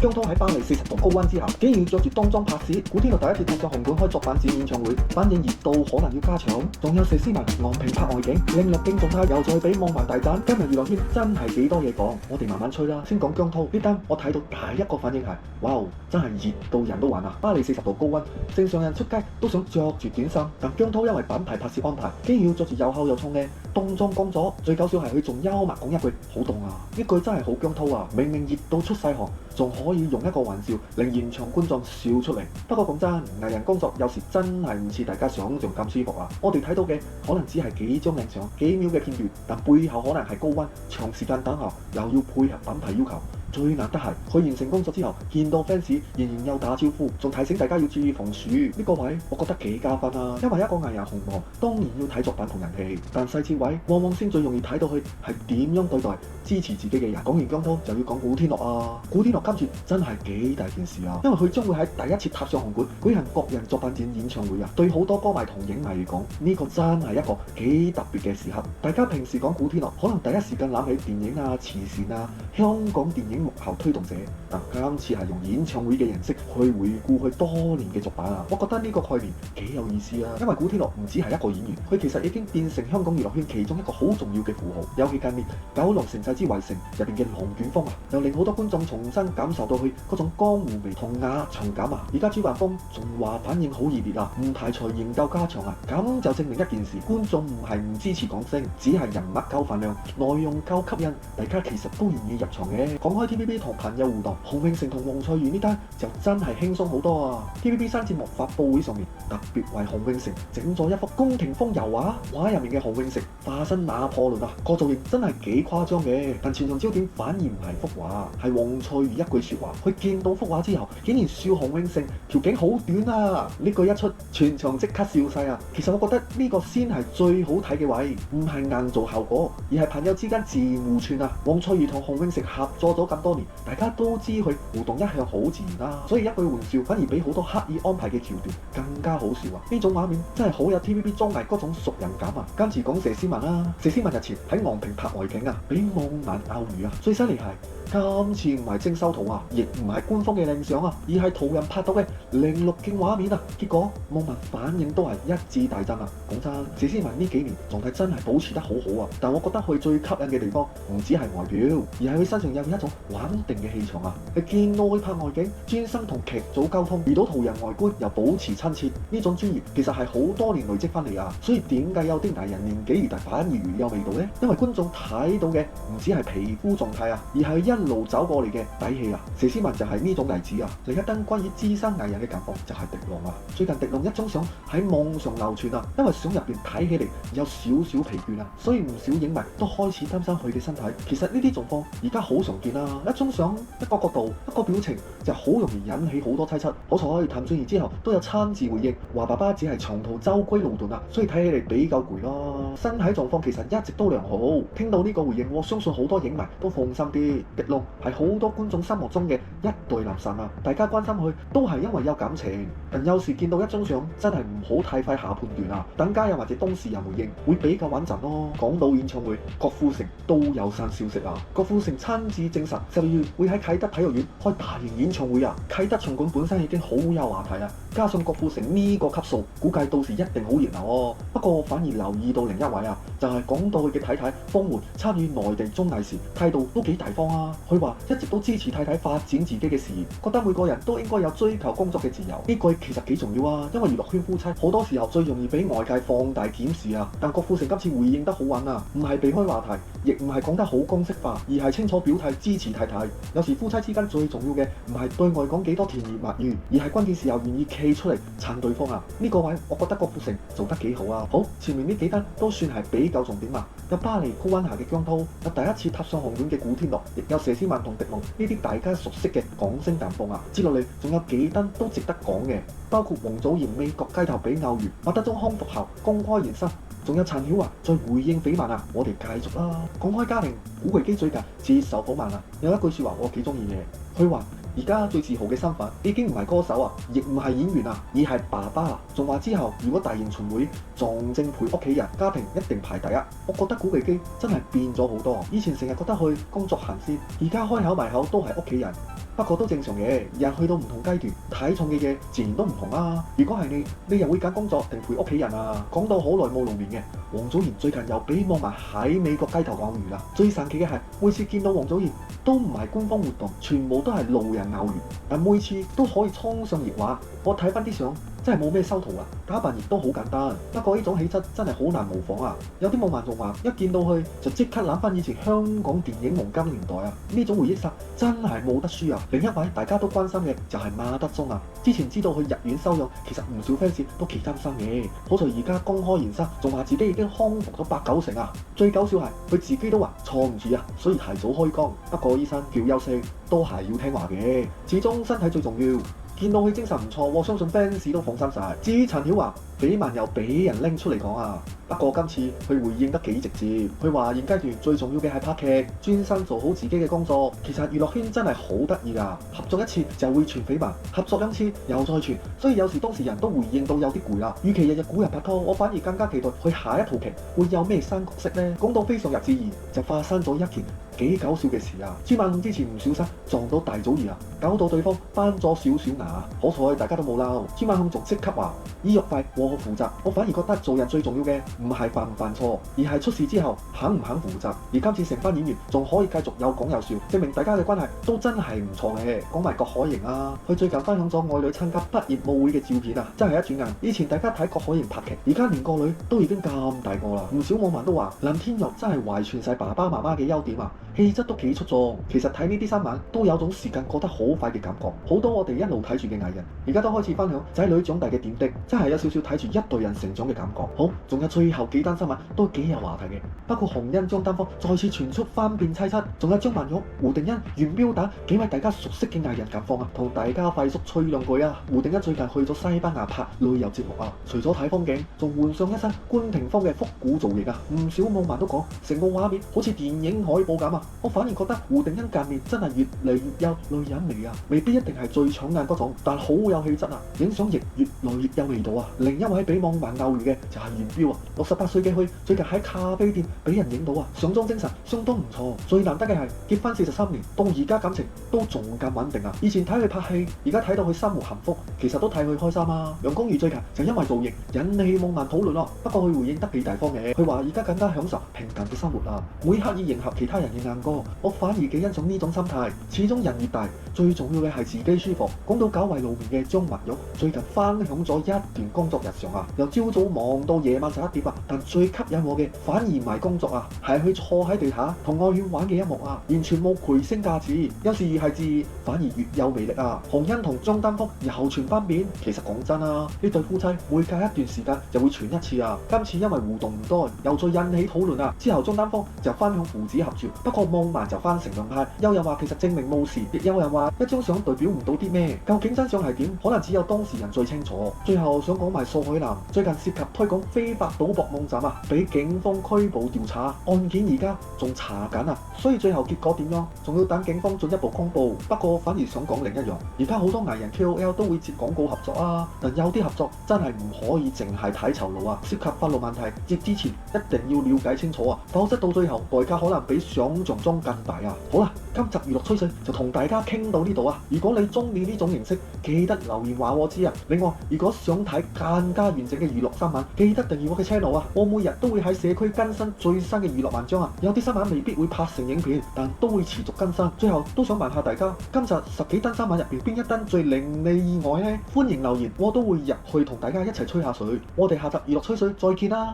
姜濤喺巴黎40度高溫之下，竟然要着住冬裝拍攝。古天樂第一次踏上紅館開作品展演唱會，反應熱度可能要加長。仲有佘詩曼昂坪拍外景，令錄鏡狀態又再俾網民大讚。今日娛樂圈真係幾多嘢講，我哋慢慢吹啦。先講姜濤呢單，我睇到第一個反應係：哇，真係熱到人都暈啊！巴黎40度高溫，正常人出街都想着住短衫，但姜濤因為品牌拍攝安排，竟然要着住又厚又重嘅冬裝講咗。最搞笑係佢仲幽默講一句：好凍啊！呢句真係好姜濤啊！明明熱到出晒汗，仲可以用一個玩笑令現場觀眾笑出嚟。不過講真，藝人工作有時真係唔似大家想象咁舒服啊！我哋睇到嘅可能只係幾張靚相、幾秒嘅片段，但背後可能係高溫、長時間等候，又要配合品牌要求。最難得係佢完成工作之後，見到 fans 仍然有打招呼，仲提醒大家要注意防暑。呢個位我覺得幾加分啊！因為一個藝人紅幕當然要睇作品同人氣，但細節位往往先最容易睇到佢係點樣對待支持自己嘅人。講完姜濤就要講古天樂啊！古天樂今次真係幾大件事啊！因為佢將會喺第一次踏上紅館舉行個人作品展演唱會啊！對好多歌迷同影迷嚟講，呢個真係一個幾特別嘅時刻。大家平時講古天樂，可能第一時間諗起電影啊、慈善啊、香港電影幕後推動者，但今次係用演唱會嘅形式去回顧佢多年嘅作品啊！我覺得呢個概念幾有意思啊！因為古天樂唔止係一個演員，佢其實已經變成香港娛樂圈其中一個好重要嘅符號。尤其近年《九龍城寨之圍城》入邊嘅龍捲風啊，又令好多觀眾重新感受到佢嗰種江湖味同壓場感啊！而家朱雲峰仲話反應好熱烈啊，唔排除研究加長啊！咁就證明一件事，觀眾唔係唔支持港星，只係人物夠份量，內容夠吸引，大家其實都願意入場嘅。講開 TVB 同朋友互動，洪永城同黃翠如呢單就真係輕鬆好多啊 ！TVB 新節目發佈會上面特別為洪永城整咗一幅宮廷風油畫，畫入面嘅洪永城化身拿破崙啊，個造型真係幾誇張嘅。但全場焦點反而唔係幅畫，係黃翠如一句説話。佢見到幅畫之後，竟然笑洪永城條頸好短啊！呢句一出，全場即刻笑晒啊！其實我覺得呢個先係最好睇嘅位，唔係硬做效果，而係朋友之間自然互串啊！黃翠如同洪永城合作咗咁多年，大家都知佢互動一向好自然啦，所以一句玩笑反而比好多刻意安排嘅橋段更加好笑啊！呢種畫面真係好有 TVB 綜藝嗰種熟人感啊！今次講佘詩曼啦，佘詩曼日前喺昂坪拍外景啊，俾網民拗魚啊！最犀利係今次唔係精修圖啊，亦唔係官方嘅靚相啊，而係途人拍到嘅零錄鏡畫面啊！結果網民反應都係一致大讚啊！講真，佘詩曼呢幾年狀態真係保持得好好啊！但我覺得佢最吸引嘅地方唔止係外表，而係佢身上有一種穩定嘅氣場啊！你見到佢拍外景，專心同劇組溝通，遇到途人外觀又保持親切，呢種專業其實係好多年累積翻嚟啊！所以點解有啲藝人年紀越大反而越有味道呢？因為觀眾睇到嘅唔止係皮膚狀態啊，而係一路走過嚟嘅底氣啊！佘詩曼就係呢種例子啊！另一單關於資深藝人嘅近況就係狄龍啊！最近狄龍一張相喺網上流傳啊，因為相入邊睇起嚟有少少疲倦啊，所以唔少影迷都開始擔心佢嘅身體。其實呢啲狀況而家好常見啊！一張相、一個角度、一個表情就好容易引起好多猜測。好彩譚俊彥之後都有親自回應，話爸爸只係長途舟車勞頓啊，所以睇起嚟比較攰咯。身體狀況其實一直都良好。聽到呢個回應，我相信好多影迷都放心啲。狄龍係好多觀眾心目中嘅一代男神啊！大家關心佢都係因為有感情，但有時見到一張相真係唔好太快下判斷啊！等家人或者當事人回應會比較穩陣咯。講到演唱會，郭富城都有新消息啊！郭富城親自證實12月會喺啟德體育園開大型演唱會啊！啟德場館本身已經好有話題啊，加上郭富城呢個級數，估計到時一定好熱鬧哦。不過我反而留意到另一位啊，就係講到佢嘅太太方媛參與內地綜藝時態度都幾大方啊！佢話一直都支持太太發展自己嘅事業，覺得每個人都應該有追求工作嘅自由。呢句其實幾重要啊，因為娛樂圈夫妻好多時候最容易俾外界放大檢視啊。但郭富城今次回應得好穩啊，唔係避開話題，亦唔係講得好公式化，而係清楚表態支持太太。有時夫妻之間最重要嘅唔係對外講幾多甜言蜜語，而係關鍵時候願意企出嚟撐對方啊。呢個位我覺得郭富城做得幾好啊。好，前面呢幾單都算係比較重點啊。有巴黎高溫下嘅姜濤，有第一次踏上紅館嘅古天樂，亦有佘詩曼同狄龍呢啲大家熟悉嘅港星近況啊。接落嚟仲有幾單都值得講嘅，包括王祖賢美國街頭俾偶遇，麥德鐘康復後公開現身，仲有陳曉華再回應緋聞啊！我哋繼續啦。講開家庭，古巨基最近接受訪問啊，有一句説話我幾中意嘅，佢話而家最自豪嘅身份已經唔係歌手啊，亦唔係演員啊，而係爸爸啊！仲話之後如果大型巡迴撞正陪屋企人，家庭一定排第一。我覺得古巨基真係變咗好多，以前成日覺得佢工作行先，而家開口埋口都係屋企人。不過都正常嘅，人去到唔同階段，睇重嘅嘢自然都唔同啦。如果係你又會揀工作定陪屋企人啊？講到好耐冇露面嘅王祖賢最近又俾網民喺美國街頭偶遇啦。最神奇嘅係每次見到王祖賢都唔係官方活動，全部都係路人偶遇，但每次都可以衝上熱話。我睇翻啲相，真係冇咩修圖啊，打扮亦都好簡單。不過呢種氣質真係好難模仿啊！有啲網民仲話，一見到佢就即刻諗翻以前香港電影黃金年代啊！呢種回憶殺真係冇得輸啊！另一位大家都關心嘅就係馬德鐘啊。之前知道佢入院休養，其實唔少 fans 都幾擔心嘅。好在而家公開現身，仲話自己已經康復咗8、9成啊！最搞笑係佢自己都話坐唔住啊，所以提早開工。不過醫生叫休息都係要聽話嘅，始終身體最重要。見到佢精神唔錯，我相信 fans 都放心晒。至於陳曉華，緋聞又俾人拎出嚟講啊。不過今次佢回應得幾直接，佢話現階段最重要嘅係拍劇，專心做好自己嘅工作。其實娛樂圈真係好得意㗎，合作一次就會傳緋聞，合作2次又再傳，所以有時當事人都回應到有啲攰啦。與其日日估人拍拖，我反而更加期待佢下一套劇會有咩新角色呢？講到飛上日志兒，就發生咗一件幾搞笑嘅事啊！朱曼紅之前唔小心撞到大祖兒啊，搞到對方翻咗少少牙，好彩大家都冇鬧。朱曼紅仲即刻話醫藥費我負責。我反而覺得做人最重要嘅唔係犯唔犯錯，而係出事之後肯唔肯負責。而今次成班演員仲可以繼續有講有笑，證明大家嘅關係都真係唔錯嘅。講埋郭海瑩啊，佢最近分享咗愛女參加畢業舞會嘅照片啊，真係一轉眼，以前大家睇郭海瑩拍劇，而家連個女都已經咁大個啦。唔少網民都話林天佑真係遺傳晒爸爸媽媽嘅優點啊，氣質都幾出眾。其實睇呢啲新聞都有種時間過得好快嘅感覺，好多我哋一路睇住嘅藝人，而家都開始分享仔女長大嘅點滴，真係有少少睇住一代人成長嘅感覺。好，仲有最後幾單新聞都幾有話題嘅，包括洪欣、張丹芳再次傳出翻變妻七，仲有張曼玉、胡定欣、袁標打幾位大家熟悉嘅藝人近況啊，同大家快速吹兩句啊！胡定欣最近去咗西班牙拍旅遊節目啊，除咗睇風景，仲換上一身官廷風嘅復古造型啊！唔少網民都講成個畫面好似電影海報咁啊！我反而覺得胡定欣近面真係越嚟越有女人味啊，未必一定係最搶眼嗰種，但好有氣質啊！影相亦越來越有味道啊！另一位俾網民偶遇嘅就係袁標啊，68歲嘅佢最近喺咖啡店俾人影到啊，上妝精神相當唔錯。最難得嘅係結婚43年，到而家感情都仲咁穩定啊！以前睇佢拍戲，而家睇到佢生活幸福，其實都替佢開心啊！楊恭如最近就因為造型引起網民討論咯，不過佢回應得幾大方嘅，佢話而家更加享受平淡嘅生活啊，唔會刻意迎合其他人嘅眼光。我反而幾欣賞呢種心態，始終人越大，最重要嘅係自己舒服。講到久違露面嘅張曼玉，最近分享咗一段工作日常啊，由朝早忙到夜晚11點啊，但最吸引我嘅反而唔係工作啊，係佢坐喺地下同愛犬玩嘅一幕啊，完全冇繪聲架子，有時越係自然反而越有魅力啊！洪欣同張丹芳又傳翻面，其實講真啊，呢對夫妻每隔一段時間就會傳一次啊，今次因為互動唔多，又再引起討論啊，之後張丹芳就分享父子合照，不過網民就翻成兩派，有人話其實證明冇事，亦有人話一張相代表唔到啲咩，究竟真相係點？可能只有當事人最清楚。最後想講埋蘇海南最近涉及推廣非法賭博網站啊，俾警方拘捕調查，案件而家仲查緊啊，所以最後結果點樣，仲要等警方進一步公佈。不過反而想講另一樣，而家好多藝人 KOL 都會接廣告合作啊，但有啲合作真係唔可以淨係睇酬勞啊，涉及法律問題，接之前一定要了解清楚啊，否則到最後代價可能比想象中更大啊！好啦，今集娛樂吹水就同大家傾到呢度啊！如果你中意呢種形式，記得留言話我知啊！另外，如果想睇更加完整嘅娛樂新聞，記得訂閱我嘅 channel 啊！我每日都會喺社區更新最新嘅娛樂文章啊！有啲新聞未必會拍成影片，但都會持續更新。最後都想問下大家，今集10幾單新聞入邊，邊一單最令你意外呢？歡迎留言，我都會入去同大家一齊吹下水。我哋下集娛樂吹水再見啦！